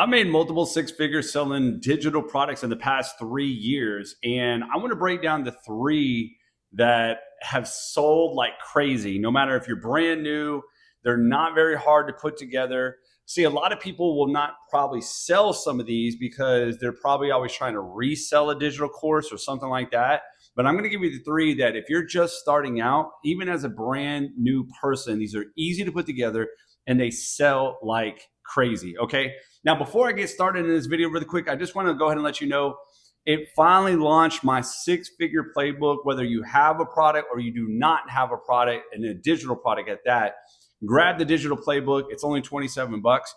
I made multiple six figures selling digital products in the past 3 years. And I want to break down the three that have sold like crazy. No matter if you're brand new, they're not very hard to put together. See, a lot of people will not probably sell some of these because they're probably always trying to resell a digital course or something like that. But I'm going to give you the three that if you're just starting out, even as a brand new person, these are easy to put together and they sell like crazy. Okay. Now, before I get started in this video really quick, I just want to go ahead and let you know it finally launched my six-figure playbook. Whether you have a product or you do not have a product, and a digital product at that, grab the digital playbook. It's only 27 bucks.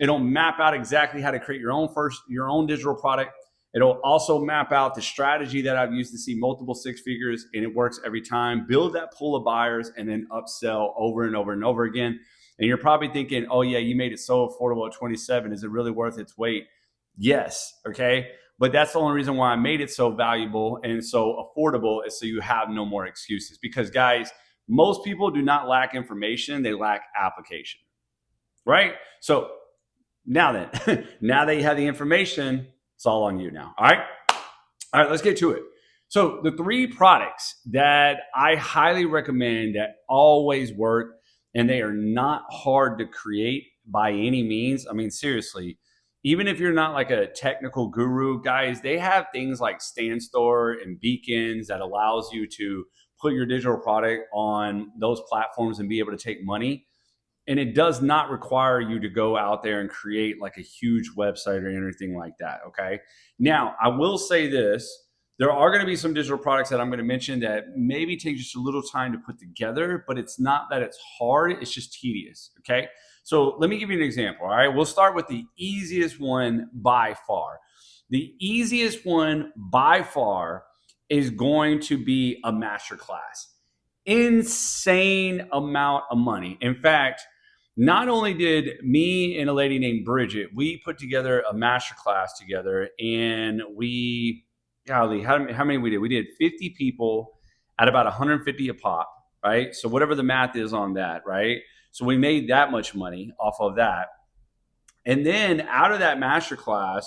It'll map out exactly how to create your own digital product. It'll also map out the strategy that I've used to see multiple six figures, and it works every time. Build that pool of buyers and then upsell over and over and over again. And you're probably thinking, oh yeah, you made it so affordable at 27. Is it really worth its weight? Yes. Okay. But that's the only reason why I made it so valuable and so affordable is so you have no more excuses. Because guys, most people do not lack information. They lack application. Right? So now then, now that you have the information, it's all on you now. All right. All right, let's get to it. So the three products that I highly recommend that always work, and they are not hard to create by any means. I mean, seriously, even if you're not like a technical guru, guys, they have things like StanStore and Beacons that allows you to put your digital product on those platforms and be able to take money. And it does not require you to go out there and create like a huge website or anything like that. Okay. Now, I will say this. There are going to be some digital products that I'm going to mention that maybe take just a little time to put together, but it's not that it's hard. It's just tedious. Okay. So let me give you an example. All right. We'll start with the easiest one by far. The easiest one by far is going to be a masterclass. Insane amount of money. In fact, not only did me and a lady named Bridget, we put together a masterclass together, and golly, how many we did? We did 50 people at about 150 a pop, right? So whatever the math is on that, right? So we made that much money off of that. And then out of that masterclass,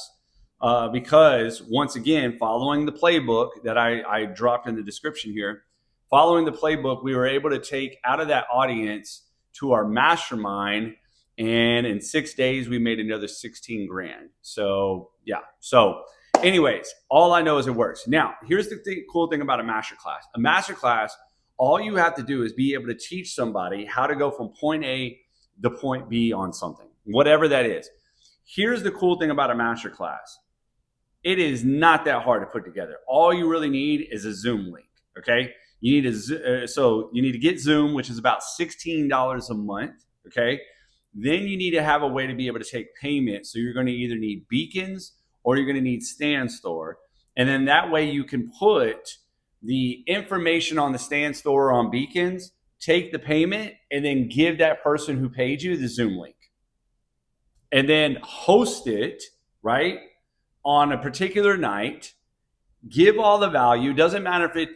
because once again, following the playbook that I dropped in the description here, following the playbook, we were able to take out of that audience to our mastermind, and in 6 days we made another 16 grand. So yeah. So anyways, all I know is it works. Now, here's the cool thing about a masterclass. A masterclass, all you have to do is be able to teach somebody how to go from point A to point B on something, whatever that is. Here's the cool thing about a masterclass. It is not that hard to put together. All you really need is a Zoom link. Okay. You need to get Zoom, which is about $16 a month. Okay. Then you need to have a way to be able to take payment. So you're going to either need Beacons or you're going to need StanStore. And then that way you can put the information on the StanStore on Beacons, take the payment, and then give that person who paid you the Zoom link. And then host it, right, on a particular night. Give all the value. Doesn't matter if it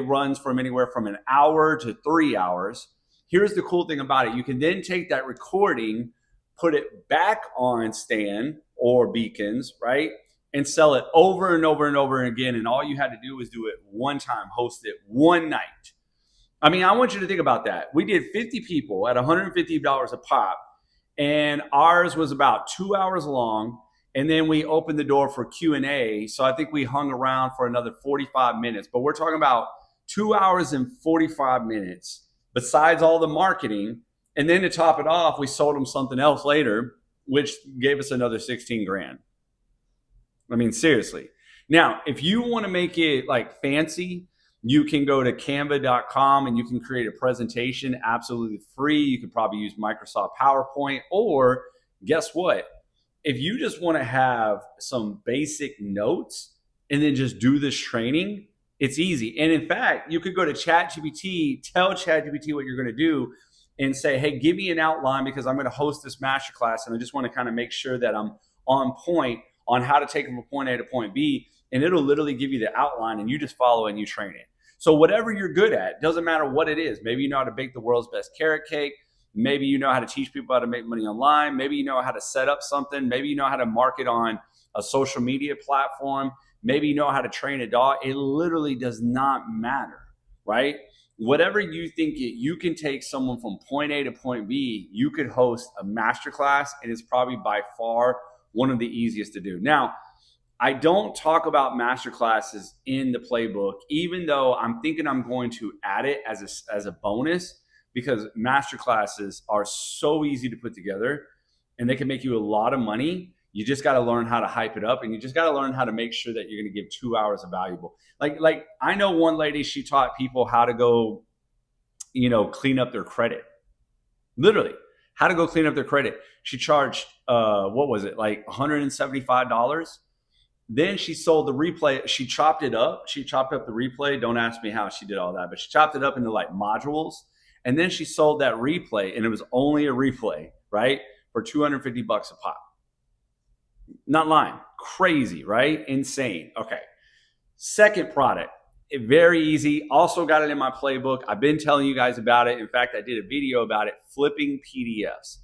runs from anywhere from an hour to 3 hours. Here's the cool thing about it. You can then take that recording, put it back on Stan or Beacons, right? And sell it over and over and over again. And all you had to do was do it one time, host it one night. I mean, I want you to think about that. We did 50 people at $150 a pop, and ours was about 2 hours long. And then we opened the door for Q&A. So I think we hung around for another 45 minutes. But we're talking about 2 hours and 45 minutes besides all the marketing. And then to top it off, we sold them something else later, which gave us another 16 grand. I mean, seriously. Now, if you want to make it like fancy, you can go to canva.com and you can create a presentation absolutely free. You could probably use Microsoft PowerPoint, or guess what? If you just want to have some basic notes and then just do this training, it's easy. And in fact, you could go to ChatGPT, tell ChatGPT what you're going to do, and say, hey, give me an outline because I'm going to host this masterclass and I just want to kind of make sure that I'm on point on how to take it from point A to point B. And it'll literally give you the outline and you just follow and you train it. So whatever you're good at, doesn't matter what it is. Maybe you know how to bake the world's best carrot cake. Maybe you know how to teach people how to make money online. Maybe you know how to set up something. Maybe you know how to market on a social media platform. Maybe you know how to train a dog. It literally does not matter, right? Whatever you think you can take someone from point A to point B. You could host a masterclass, and it's probably by far one of the easiest to do. Now, I don't talk about masterclasses in the playbook, even though I'm thinking I'm going to add it as a bonus, because masterclasses are so easy to put together and they can make you a lot of money. You just got to learn how to hype it up, and you just got to learn how to make sure that you're going to give 2 hours of valuable. Like I know one lady, she taught people how to go, clean up their credit. Literally, how to go clean up their credit. She charged what was it, like $175. Then she sold the replay. She chopped it up. She chopped up the replay. Don't ask me how she did all that, but she chopped it up into like modules. And then she sold that replay, and it was only a replay, right? For $250 a pop. Not lying. Crazy, right? Insane. Okay. Second product, very easy. Also got it in my playbook. I've been telling you guys about it. In fact, I did a video about it, flipping PDFs.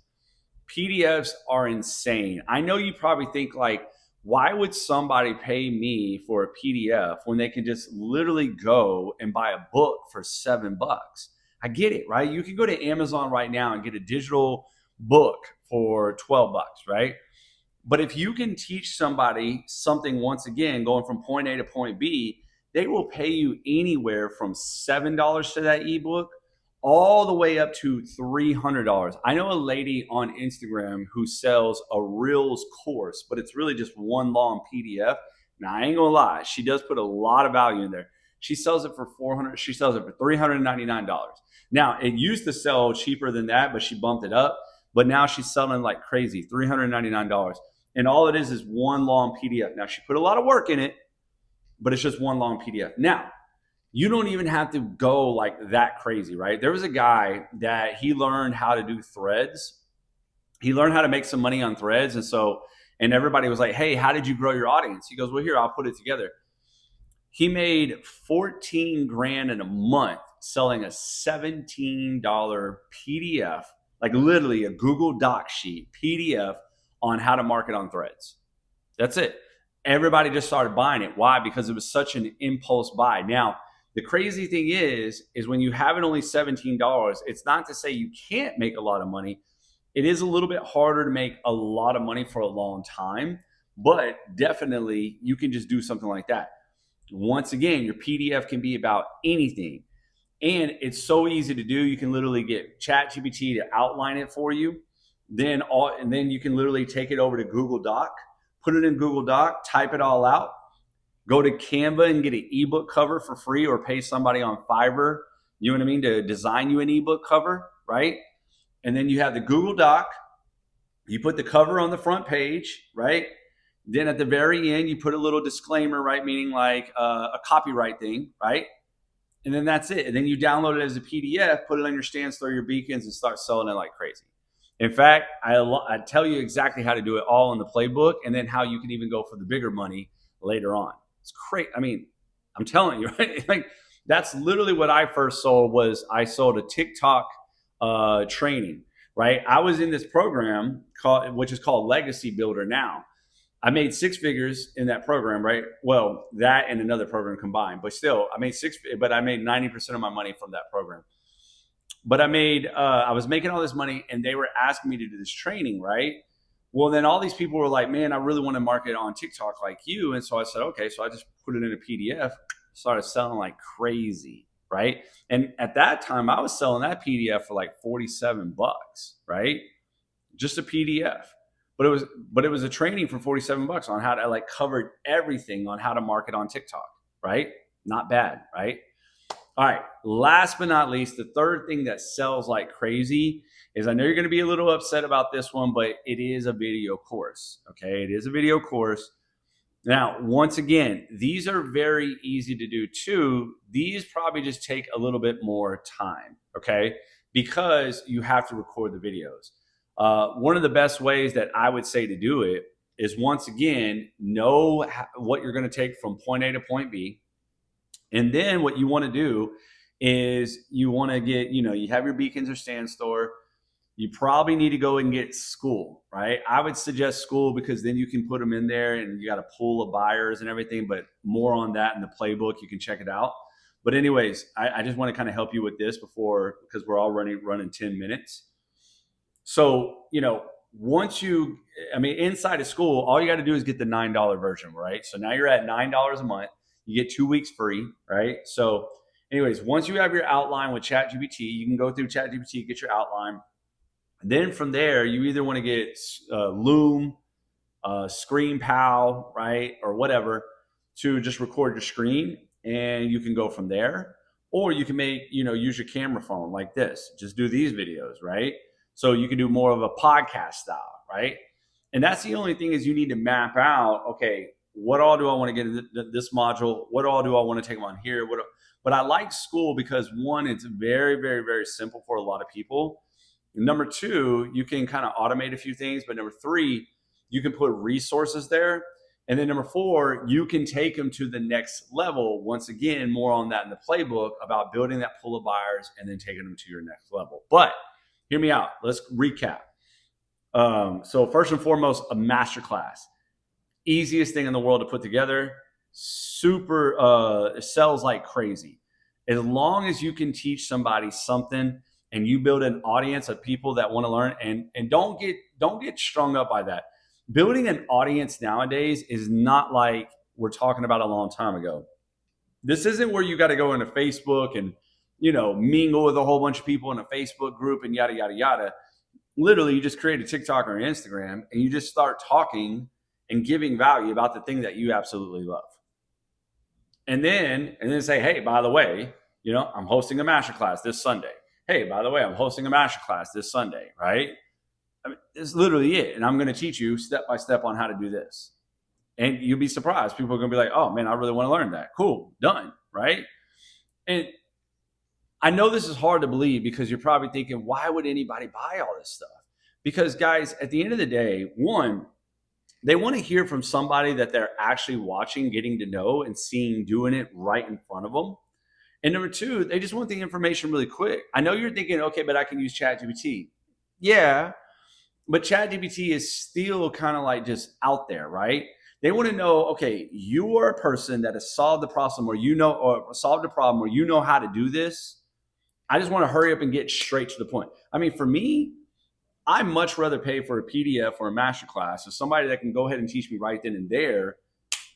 PDFs are insane. I know you probably think like, why would somebody pay me for a PDF when they can just literally go and buy a book for $7? I get it, right? You can go to Amazon right now and get a digital book for $12, right? But if you can teach somebody something, once again, going from point A to point B, they will pay you anywhere from $7 to that ebook all the way up to $300. I know a lady on Instagram who sells a Reels course, but it's really just one long PDF. Now, I ain't gonna lie, she does put a lot of value in there. She sells it for $400. She sells it for $399. Now, it used to sell cheaper than that, but she bumped it up. But now she's selling like crazy, $399. And all it is one long PDF. Now, she put a lot of work in it, but it's just one long PDF. Now, you don't even have to go like that crazy, right? There was a guy that he learned how to do threads. He learned how to make some money on threads. And everybody was like, hey, how did you grow your audience? He goes, well, here, I'll put it together. He made 14 grand in a month selling a $17 PDF, like literally a Google Doc sheet PDF on how to market on threads. That's it. Everybody just started buying it. Why? Because it was such an impulse buy. Now, the crazy thing is when you have it only $17, it's not to say you can't make a lot of money. It is a little bit harder to make a lot of money for a long time, but definitely you can just do something like that. Once again, your PDF can be about anything. And it's so easy to do. You can literally get ChatGPT to outline it for you. Then you can literally take it over to Google Doc, put it in Google Doc, type it all out, go to Canva and get an ebook cover for free, or pay somebody on Fiverr, you know what I mean, to design you an ebook cover, right? And then you have the Google Doc. You put the cover on the front page, right? Then at the very end, you put a little disclaimer, right? Meaning like a copyright thing, right? And then that's it. And then you download it as a PDF, put it on your stands, throw your beacons, and start selling it like crazy. In fact, I tell you exactly how to do it all in the playbook, and then how you can even go for the bigger money later on. It's great. I mean, I'm telling you, right? Like, that's literally what I first sold. Was I sold a TikTok training, right? I was in this program which is called Legacy Builder now. I made 6 figures in that program, right? Well, that and another program combined, but still, I made 90% of my money from that program. But I was making all this money, and they were asking me to do this training, right? Well, then all these people were like, man, I really want to market on TikTok like you. And so I said, okay. So I just put it in a PDF, started selling like crazy, right? And at that time, I was selling that PDF for like $47, right? Just a PDF. But it was a training for $47 on how to, like, covered everything on how to market on TikTok, right? Not bad, right? All right, last but not least, the third thing that sells like crazy is, I know you're going to be a little upset about this one, but it is a video course, okay? It is a video course. Now, once again, these are very easy to do too. These probably just take a little bit more time, okay? Because you have to record the videos. One of the best ways that I would say to do it is, once again, know what you're going to take from point A to point B. And then what you want to do is you want to get, you have your beacons or stand store. you probably need to go and get School, right? I would suggest School because then you can put them in there and you got a pool of buyers and everything, but more on that in the playbook. You can check it out. But anyways, I just want to kind of help you with this because we're all running 10 minutes. So, once inside of School, all you got to do is get the $9 version, right? So now you're at $9 a month. You get 2 weeks free, right? So anyways, once you have your outline with ChatGPT, you can go through ChatGPT, get your outline. Then from there, you either want to get Loom, ScreenPal, right? Or whatever to just record your screen, and you can go from there. Or you can use your camera phone like this. Just do these videos, right? So you can do more of a podcast style, right? And that's the only thing is you need to map out, okay, what all do I want to get in this module? What all do I want to take on here? But I like School because one, it's very, very, very simple for a lot of people. Number two, you can kind of automate a few things. But number three, you can put resources there. And then number four, you can take them to the next level. Once again, more on that in the playbook about building that pool of buyers and then taking them to your next level. But hear me out. Let's recap. So first and foremost, a masterclass. Easiest thing in the world to put together. Super sells like crazy. As long as you can teach somebody something and you build an audience of people that want to learn, and don't get strung up by that. Building an audience nowadays is not like we're talking about a long time ago. This isn't where you got to go into Facebook and mingle with a whole bunch of people in a Facebook group and yada yada yada. Literally, you just create a TikTok or an Instagram and you just start talking and giving value about the thing that you absolutely love. And then say, hey, by the way, I'm hosting a masterclass this Sunday. Hey, by the way, I'm hosting a masterclass this Sunday, right? It's literally it. And I'm going to teach you step by step on how to do this. And you'll be surprised. People are going to be like, oh man, I really want to learn that. Cool, done, right? And I know this is hard to believe because you're probably thinking, why would anybody buy all this stuff? Because guys, at the end of the day, one, they want to hear from somebody that they're actually watching, getting to know and seeing, doing it right in front of them. And number two, they just want the information really quick. I know you're thinking, okay, but I can use ChatGPT. Yeah, but ChatGPT is still kind of like just out there, right? They want to know, okay, you are a person that has solved the problem or solved a problem where you know how to do this. I just want to hurry up and get straight to the point. I mean, for me, I'd much rather pay for a PDF or a masterclass of somebody that can go ahead and teach me right then and there,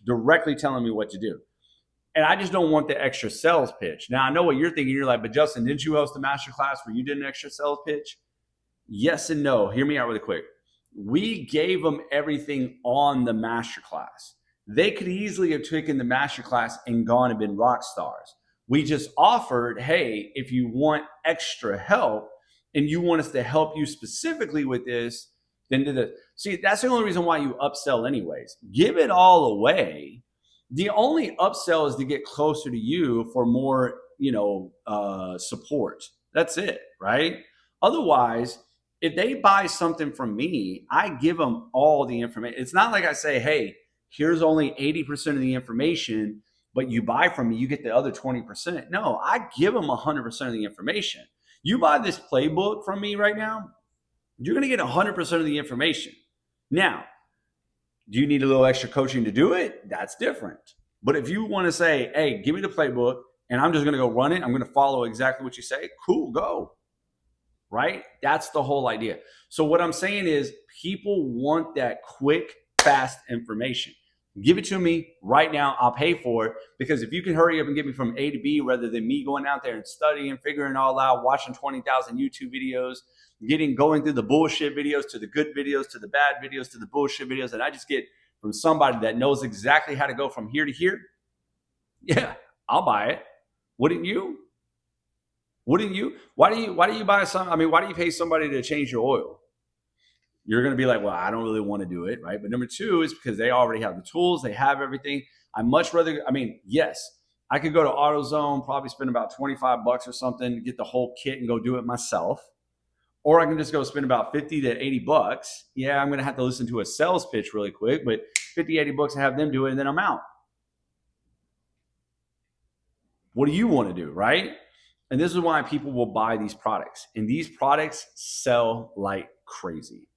directly telling me what to do. And I just don't want the extra sales pitch. Now, I know what you're thinking. You're like, but Justin, didn't you host a masterclass where you did an extra sales pitch? Yes and no. Hear me out really quick. We gave them everything on the masterclass. They could easily have taken the masterclass and gone and been rock stars. We just offered, hey, if you want extra help and you want us to help you specifically with this, then do this. See, that's the only reason why you upsell anyways. Give it all away. The only upsell is to get closer to you for more, support. That's it, right? Otherwise, if they buy something from me, I give them all the information. It's not like I say, hey, here's only 80% of the information, but you buy from me, you get the other 20%. No, I give them 100% of the information. You buy this playbook from me right now, you're going to get 100% of the information. Now, do you need a little extra coaching to do it? That's different. But if you want to say, hey, give me the playbook and I'm just going to go run it, I'm going to follow exactly what you say, cool, go. Right? That's the whole idea. So what I'm saying is people want that quick, fast information. Give it to me right now. I'll pay for it because if you can hurry up and get me from A to B rather than me going out there and studying, figuring it all out, watching 20,000 YouTube videos, going through the bullshit videos to the good videos to the bad videos to the bullshit videos, and I just get from somebody that knows exactly how to go from here to here, yeah, I'll buy it. Wouldn't you? Wouldn't you? Why do you buy some? I mean, why do you pay somebody to change your oil? You're going to be like, well, I don't really want to do it, right? But number two is because they already have the tools, they have everything. Yes, I could go to AutoZone, probably spend about $25 or something, get the whole kit and go do it myself. Or I can just go spend about $50 to $80. Yeah, I'm going to have to listen to a sales pitch really quick, but $50, $80 and have them do it, and then I'm out. What do you want to do, right? And this is why people will buy these products. And these products sell like crazy.